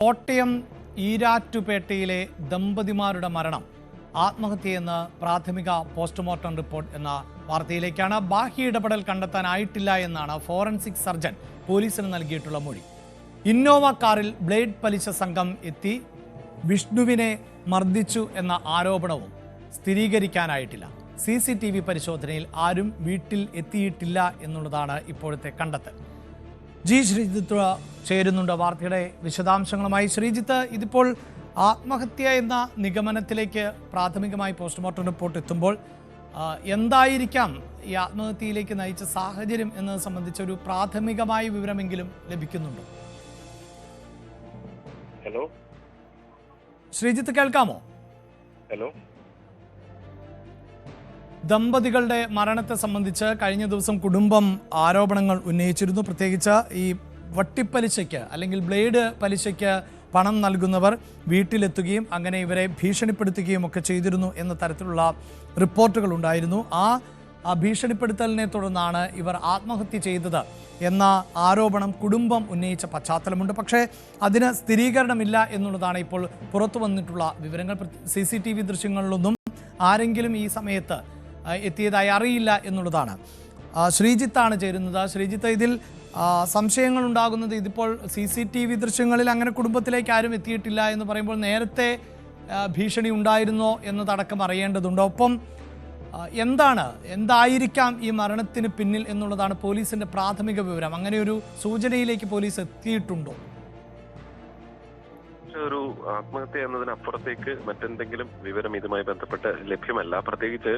കോട്ടയം ഈരാറ്റുപേട്ടയിലെ ദമ്പതിമാരുടെ മരണം ആത്മഹത്യയെന്ന് പ്രാഥമിക postmortem report എന്ന വാർത്തയിലേക്കാണ്. ബാഹ്യ ഇടപെടൽ കണ്ടെത്താനായിട്ടില്ല എന്നാണ് ഫോറൻസിക് സർജൻ പോലീസിന് നൽകിയിട്ടുള്ള മൊഴി. ഇന്നോവ കാറിൽ ബ്ലേഡ് പലിശ സംഘം എത്തി വിഷ്ണുവിനെ മർദ്ദിച്ചു എന്ന ആരോപണവും സ്ഥിരീകരിക്കാനായിട്ടില്ല. CCTV പരിശോധനയിൽ ആരും വീട്ടിൽ എത്തിയിട്ടില്ല എന്നുള്ളതാണ് ഇപ്പോഴത്തെ കണ്ടെത്തൽ. ശ്രീജിത്ത് ചേരുന്നുണ്ട് വാർത്തയുടെ വിശദാംശങ്ങളുമായി. ശ്രീജിത്ത്, ഇതിപ്പോൾ ആത്മഹത്യ എന്ന നിഗമനത്തിലേക്ക് പ്രാഥമികമായി പോസ്റ്റ്മോർട്ടം റിപ്പോർട്ട് എത്തുമ്പോൾ എന്തായിരിക്കാം ഈ ആത്മഹത്യയിലേക്ക് നയിച്ച സാഹചര്യം എന്നത് സംബന്ധിച്ച ഒരു പ്രാഥമികമായ വിവരമെങ്കിലും ലഭിക്കുന്നുണ്ടോ? ഹലോ ശ്രീജിത്ത്, കേൾക്കാമോ? ഹലോ. ദമ്പതികളുടെ മരണത്തെ സംബന്ധിച്ച് കഴിഞ്ഞ ദിവസം കുടുംബം ആരോപണങ്ങൾ ഉന്നയിച്ചിരുന്നു. പ്രത്യേകിച്ച് ഈ വട്ടിപ്പലിശയ്ക്ക് അല്ലെങ്കിൽ ബ്ലേഡ് പലിശയ്ക്ക് പണം നൽകുന്നവർ വീട്ടിലെത്തുകയും അങ്ങനെ ഇവരെ ഭീഷണിപ്പെടുത്തുകയും ഒക്കെ ചെയ്തിരുന്നു എന്ന തരത്തിലുള്ള റിപ്പോർട്ടുകൾ ഉണ്ടായിരുന്നു. ആ ഭീഷണിപ്പെടുത്തലിനെ തുടർന്നാണ് ഇവർ ആത്മഹത്യ ചെയ്തത് എന്ന ആരോപണം കുടുംബം ഉന്നയിച്ച പശ്ചാത്തലമുണ്ട്. പക്ഷേ അതിന് സ്ഥിരീകരണമില്ല എന്നുള്ളതാണ് ഇപ്പോൾ പുറത്തു വന്നിട്ടുള്ള വിവരങ്ങൾ. CCTV ദൃശ്യങ്ങളിലൊന്നും ആരെങ്കിലും ഈ സമയത്ത് എത്തിയതായി അറിയില്ല എന്നുള്ളതാണ്. ശ്രീജിത്താണ് ചേരുന്നത്. ശ്രീജിത്ത്, ഇതിൽ സംശയങ്ങൾ ഉണ്ടാകുന്നത് ഇതിപ്പോൾ CCTV ദൃശ്യങ്ങളിൽ അങ്ങനെ കുടുംബത്തിലേക്ക് ആരും എത്തിയിട്ടില്ല എന്ന് പറയുമ്പോൾ നേരത്തെ ഭീഷണി ഉണ്ടായിരുന്നോ എന്നതടക്കം അറിയേണ്ടതുണ്ട്. ഒപ്പം എന്തായിരിക്കാം ഈ മരണത്തിന് പിന്നിൽ എന്നുള്ളതാണ് പോലീസിന്റെ പ്രാഥമിക വിവരം. അങ്ങനെ ഒരു സൂചനയിലേക്ക് പോലീസ് എത്തിയിട്ടുണ്ടോ? ഒരു ആത്മഹത്യ എന്നതിനപ്പുറത്തേക്ക് മറ്റെന്തെങ്കിലും വിവരം ഇതുമായി ബന്ധപ്പെട്ട് ലഭ്യമല്ല. പ്രത്യേകിച്ച്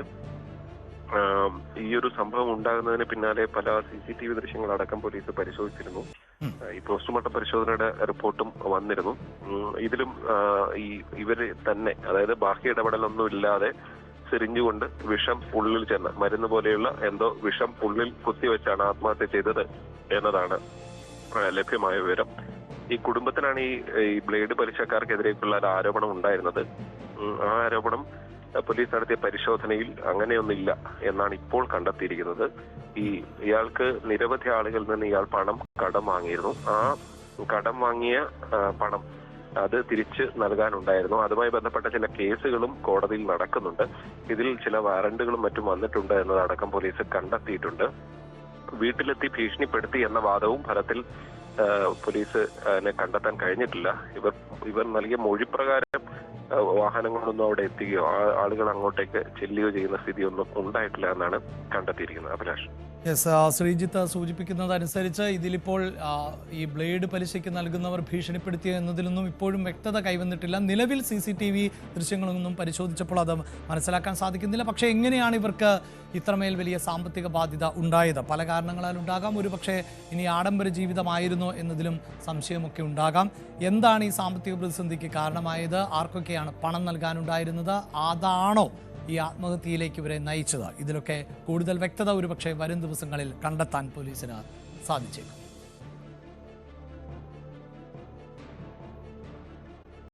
ഈ ഒരു സംഭവം ഉണ്ടാകുന്നതിന് പിന്നാലെ പല CCTV ദൃശ്യങ്ങളടക്കം പോലീസ് പരിശോധിച്ചിരുന്നു. ഈ പോസ്റ്റ്മോർട്ടം പരിശോധനയുടെ റിപ്പോർട്ടും വന്നിരുന്നു. ഇതിലും ഇവര് തന്നെ, അതായത് ബാഹ്യ ഇടപെടലൊന്നും ഇല്ലാതെ സിറിഞ്ചുകൊണ്ട് വിഷം ഉള്ളിൽ ചെന്ന് മരുന്ന് പോലെയുള്ള എന്തോ വിഷം ഉള്ളിൽ കുത്തിവെച്ചാണ് ആത്മഹത്യ ചെയ്തത് എന്നതാണ് ലഭ്യമായ വിവരം. ഈ കുടുംബത്തിനാണ് ഈ ബ്ലേഡ് പലിശക്കാർക്കെതിരേക്കുള്ള ഒരു ആരോപണം ഉണ്ടായിരുന്നത്. ആ ആരോപണം പോലീസ് നടത്തിയ പരിശോധനയിൽ അങ്ങനെയൊന്നില്ല എന്നാണ് ഇപ്പോൾ കണ്ടെത്തിയിരിക്കുന്നത്. ഇയാൾക്ക് നിരവധി ആളുകളിൽ നിന്ന് ഇയാൾ പണം കടം വാങ്ങിയിരുന്നു. ആ കടം വാങ്ങിയ പണം അത് തിരിച്ച് നൽകാനുണ്ടായിരുന്നു. അതുമായി ബന്ധപ്പെട്ട ചില കേസുകളും കോടതിയിൽ നടക്കുന്നുണ്ട്. ഇതിൽ ചില വാറന്റുകളും മറ്റും വന്നിട്ടുണ്ട് എന്നതടക്കം പോലീസ് കണ്ടെത്തിയിട്ടുണ്ട്. വീട്ടിലെത്തി ഭീഷണിപ്പെടുത്തി എന്ന വാദവും ഫലത്തിൽ പോലീസ് കണ്ടെത്താൻ കഴിഞ്ഞിട്ടില്ല. ഇവർ നൽകിയ മൊഴിപ്രകാരം വാഹനങ്ങളൊന്നും അവിടെ എത്തുകയോ ആളുകൾ അങ്ങോട്ടേക്ക് ചെല്ലുകയോ ചെയ്യുന്ന സ്ഥിതിയൊന്നും ഉണ്ടായിട്ടില്ല എന്നാണ് കണ്ടെത്തിയിരിക്കുന്നത്. അഭിലാഷ്. ശ്രീജിത്ത് സൂചിപ്പിക്കുന്നതനുസരിച്ച് ഇതിലിപ്പോൾ ഈ ബ്ലേഡ് പലിശയ്ക്ക് നൽകുന്നവർ ഭീഷണിപ്പെടുത്തിയ എന്നതിലൊന്നും ഇപ്പോഴും വ്യക്തത കൈവന്നിട്ടില്ല. നിലവിൽ CCTV ദൃശ്യങ്ങളൊന്നും പരിശോധിച്ചപ്പോൾ അത് മനസ്സിലാക്കാൻ സാധിക്കുന്നില്ല. പക്ഷേ എങ്ങനെയാണ് ഇവർക്ക് ഇത്രമേൽ വലിയ സാമ്പത്തിക ബാധ്യത ഉണ്ടായത്? പല കാരണങ്ങളാൽ ഉണ്ടാകാം. ഒരു പക്ഷേ ഇനി ആഡംബര ജീവിതമായിരുന്നോ എന്നതിലും സംശയമൊക്കെ ഉണ്ടാകാം. എന്താണ് ഈ സാമ്പത്തിക പ്രതിസന്ധിക്ക് കാരണമായത്? ആർക്കൊക്കെയാണ് പണം നൽകാനുണ്ടായിരുന്നത്? അതാണോ ഈ ആത്മഹത്യയിലേക്ക് ഇവരെ നയിച്ചത്? ഇതിലൊക്കെ കൂടുതൽ വ്യക്തത ഒരുപക്ഷെ വരും ദിവസങ്ങളിൽ കണ്ടെത്താൻ പോലീസിന് സാധിച്ചേക്കും.